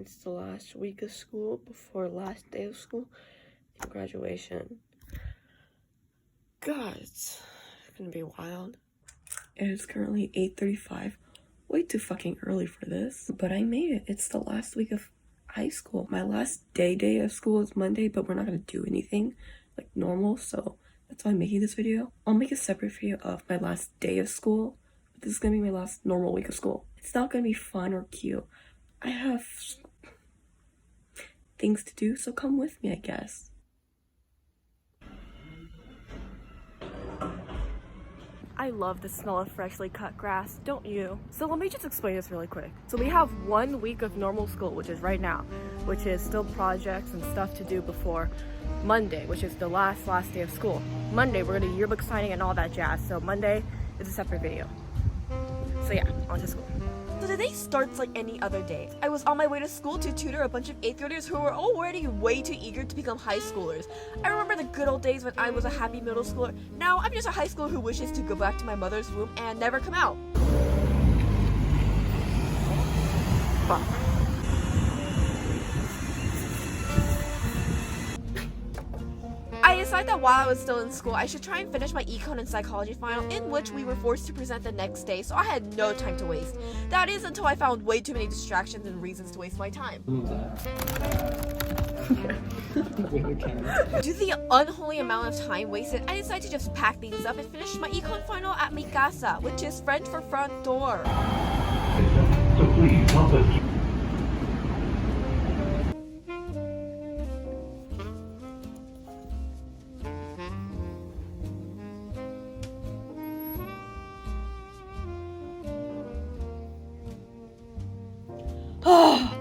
It's the last week of school before last day of school and graduation. God, it's gonna be wild. It is currently 8:35. Way too fucking early for this, but I made it. It's the last week of high school. My last day of school is Monday, but we're not gonna do anything like normal, so that's why I'm making this video. I'll make a separate video of my last day of school, but this is gonna be my last normal week of school. It's not gonna be fun or cute. I have things to do, so come with me, I guess. I love the smell of freshly cut grass, don't you? So let me just explain this really quick. So we have 1 week of normal school, which is right now, which is still projects and stuff to do before Monday, which is the last day of school. Monday, we're gonna do yearbook signing and all that jazz. So Monday is a separate video. So yeah, on to school. So the day starts like any other day. I was on my way to school to tutor a bunch of 8th graders who were already way too eager to become high schoolers. I remember the good old days when I was a happy middle schooler. Now I'm just a high schooler who wishes to go back to my mother's womb and never come out. Fuck. I decided that while I was still in school, I should try and finish my econ and psychology final, in which we were forced to present the next day, so I had no time to waste. That is until I found way too many distractions and reasons to waste my time. Due to the unholy amount of time wasted, I decided to just pack things up and finish my econ final at mi casa, which is French for front door. So please help us.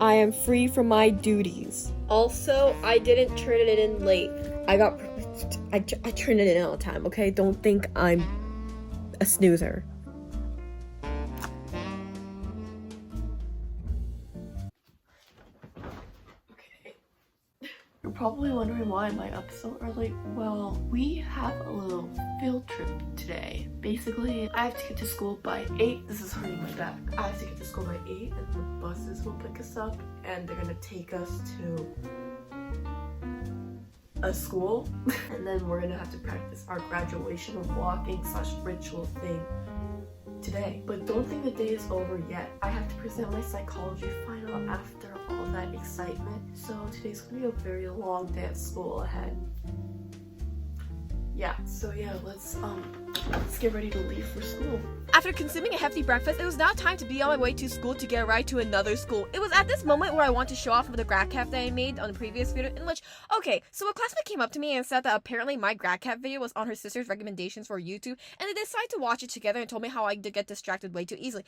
I am free from my duties. Also, I didn't turn it in late. I turned it in on time, okay? Don't think I'm a snoozer. Okay. You're probably wondering why am I up so early? Well, we have a little field trip today. Basically, I have to get to school by 8. This is hurting my back. I have to get to school by 8 and the buses will pick us up and they're gonna take us to a school and then we're gonna have to practice our graduation walking / ritual thing today. But don't think the day is over yet. I have to present my psychology final after all that excitement. So today's gonna be a very long day at school ahead. Yeah, so yeah, let's get ready to leave for school. After consuming a hefty breakfast, it was now time to be on my way to school to get a ride to another school. It was at this moment where I want to show off the grad cap that I made on the previous video, in which, okay, so a classmate came up to me and said that apparently my grad cap video was on her sister's recommendations for YouTube, and they decided to watch it together and told me how I did get distracted way too easily.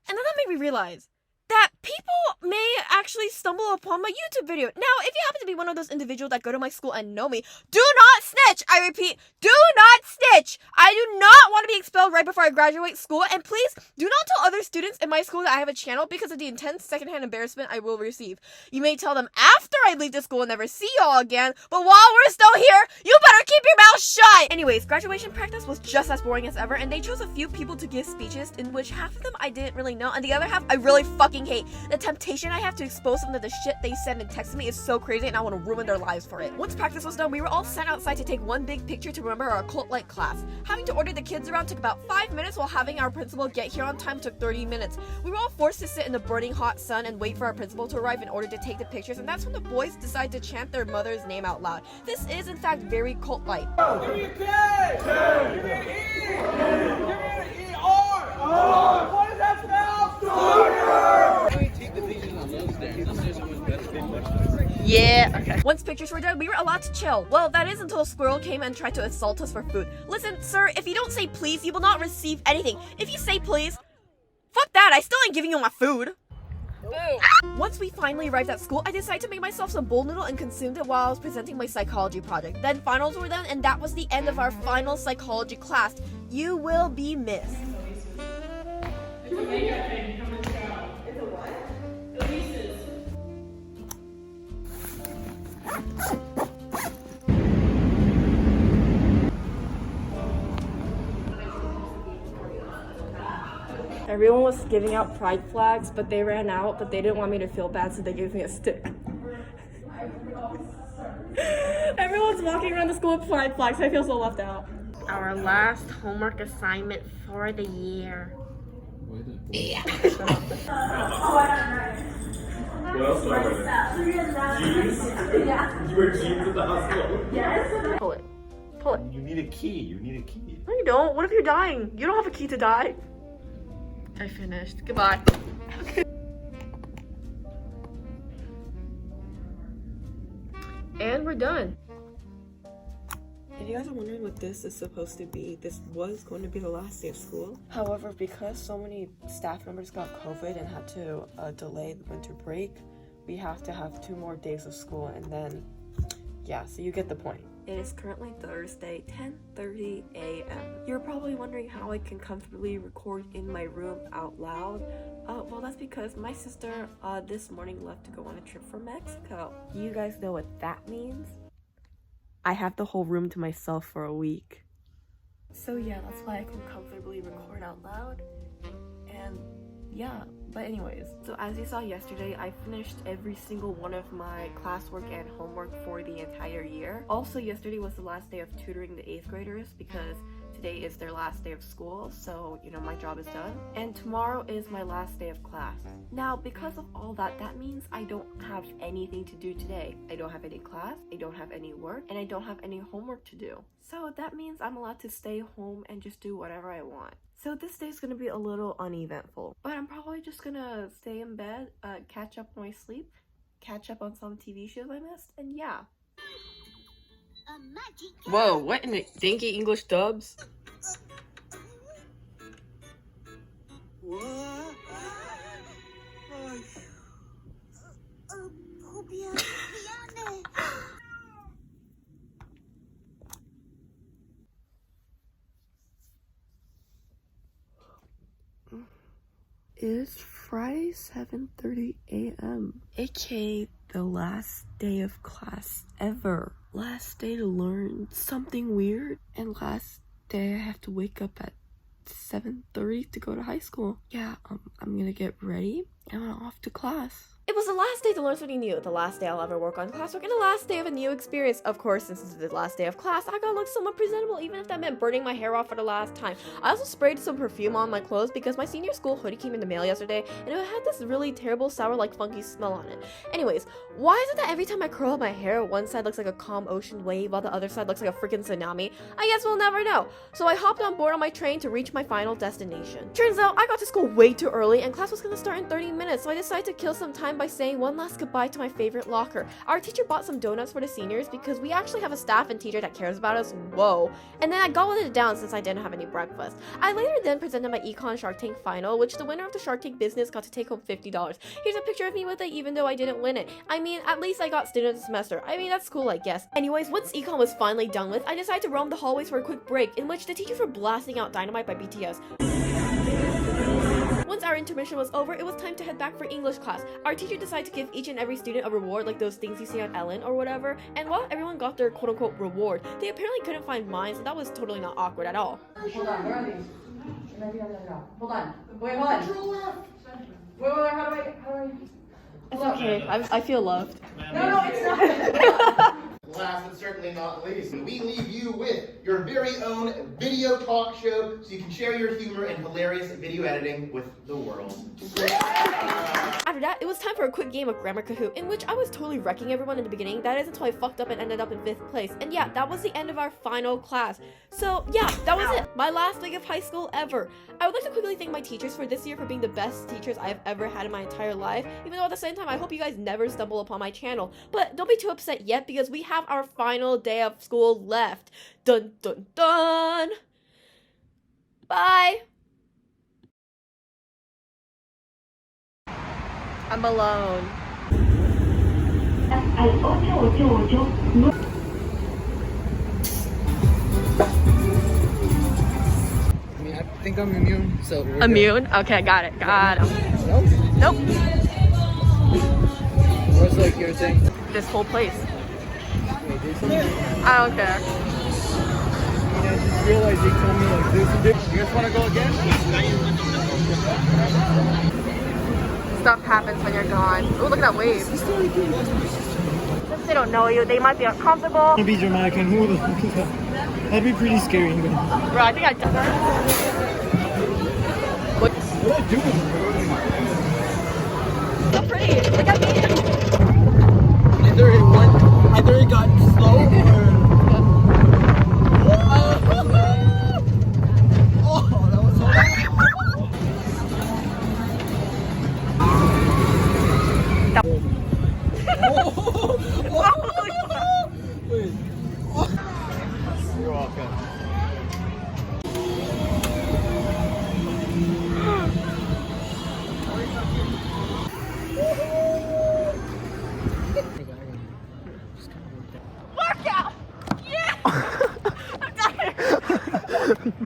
And then that made me realize that people may actually stumble upon my YouTube video. Now, if you happen to be one of those individuals that go to my school and know me, do not snitch! I repeat, do not snitch! I do not want to be expelled right before I graduate school, and please do not tell other students in my school that I have a channel because of the intense secondhand embarrassment I will receive. You may tell them after I leave the school and never see y'all again, but while we're still here, you better keep your mouth shut! Anyways, graduation practice was just as boring as ever, and they chose a few people to give speeches, in which half of them I didn't really know, and the other half I really fucking hate. The temptation I have to expose some of the shit they said and texted me is so crazy, and I want to ruin their lives for it. Once practice was done, we were all sent outside to take one big picture to remember our cult-like class. Having to order the kids around took about 5 minutes, while having our principal get here on time took 30 minutes. We were all forced to sit in the burning hot sun and wait for our principal to arrive in order to take the pictures, and that's when the boys decided to chant their mother's name out loud. This is in fact very cult-like. Give me a K! Give me an E! Give me an E-R! What does that spell? Yeah, okay. Once pictures were done, we were allowed to chill. Well, that is until a squirrel came and tried to assault us for food. Listen, sir, if you don't say please, you will not receive anything. If you say please, fuck that, I still ain't giving you my food. Once we finally arrived at school, I decided to make myself some bowl noodle and consumed it while I was presenting my psychology project. Then finals were done, and that was the end of our final psychology class. You will be missed. It's a makeup thing, come and go. It's a what? Elise's. Everyone was giving out pride flags, but they ran out, but they didn't want me to feel bad, so they gave me a stick. Everyone's walking around the school with pride flags. I feel so left out. Our last homework assignment for the year. Yeah. What else do I wear? Jeans? You wear jeans at the hospital? Yes. Pull it. Pull it. You need a key. You need a key. No, you don't. What if you're dying? You don't have a key to die. I finished. Goodbye. And we're done. If you guys are wondering what this is supposed to be, this was going to be the last day of school. However, because so many staff members got COVID and had to delay the winter break, we have to have 2 more days of school, and then, yeah, so you get the point. It is currently Thursday, 10:30 a.m. You're probably wondering how I can comfortably record in my room out loud. Well, that's because my sister this morning left to go on a trip for Mexico. You guys know what that means? I have the whole room to myself for a week. So yeah, that's why I can comfortably record out loud. And yeah, but anyways, so as you saw yesterday, I finished every single one of my classwork and homework for the entire year. Also, yesterday was the last day of tutoring the 8th graders because today is their last day of school, so you know my job is done. And tomorrow is my last day of class. Now, because of all that, that means I don't have anything to do today. I don't have any class, I don't have any work, and I don't have any homework to do. So that means I'm allowed to stay home and just do whatever I want. So this day is gonna be a little uneventful, but I'm probably just gonna stay in bed, catch up on my sleep, catch up on some TV shows I missed, and yeah. Whoa, what in the dinky English dubs? It's Friday, 7:30 a.m. aka the last day of class ever. Last day to learn something weird, and last day I have to wake up at 7:30 to go to high school. Yeah, I'm gonna get ready and I'm off to class. It was the last day to learn something new, the last day I'll ever work on classwork, and the last day of a new experience. Of course, since it's the last day of class, I gotta look somewhat presentable, even if that meant burning my hair off for the last time. I also sprayed some perfume on my clothes because my senior school hoodie came in the mail yesterday, and it had this really terrible, sour, like funky smell on it. Anyways, why is it that every time I curl up my hair, one side looks like a calm ocean wave, while the other side looks like a freaking tsunami? I guess we'll never know. So I hopped on board on my train to reach my final destination. Turns out I got to school way too early, and class was gonna start in 30 minutes, so I decided to kill some time by saying one last goodbye to my favorite locker. Our teacher bought some donuts for the seniors because we actually have a staff and teacher that cares about us. Whoa. And then I gobbled it down since I didn't have any breakfast. I later then presented my econ Shark Tank final, which the winner of the Shark Tank business got to take home $50. Here's a picture of me with it, even though I didn't win it. I mean, at least I got student of the semester. I mean, that's cool, I guess. Anyways, once econ was finally done with, I decided to roam the hallways for a quick break, in which the teachers were blasting out Dynamite by BTS. Once our intermission was over, it was time to head back for English class. Our teacher decided to give each and every student a reward, like those things you see on Ellen or whatever, and while everyone got their quote-unquote reward, they apparently couldn't find mine, so that was totally not awkward at all. Hold on, where are these? Hold on. Wait, hold on. Wait, how do I... It's okay, I feel loved. No, it's not. Last but certainly not least, we leave you with your very own video talk show so you can share your humor and hilarious video editing with the world. After that, it was time for a quick game of Grammar Kahoot, in which I was totally wrecking everyone in the beginning. That is until I fucked up and ended up in 5th place. And yeah, that was the end of our final class. So yeah, that was it. My last week of high school ever. I would like to quickly thank my teachers for this year for being the best teachers I've ever had in my entire life. Even though at the same time, I hope you guys never stumble upon my channel. But don't be too upset yet, because we have our final day of school left. Dun dun dun! Bye! I'm alone. I think I'm immune, so we're Immune? Okay, got it. Got him. Nope. Nope. What's like your thing? This whole place. Wait, do something? I don't care. I just realized they told me like this. You guys want to go again? Stuff happens when you're gone. Oh, look at that wave. Since they don't know you, they might be uncomfortable. Be dramatic and who the fuck is that? That'd be pretty scary. Bro, I think I done that. What? What I do with So pretty. Look at me. either it got slow or that was so You're welcome. Workout! Yeah! I'm tired.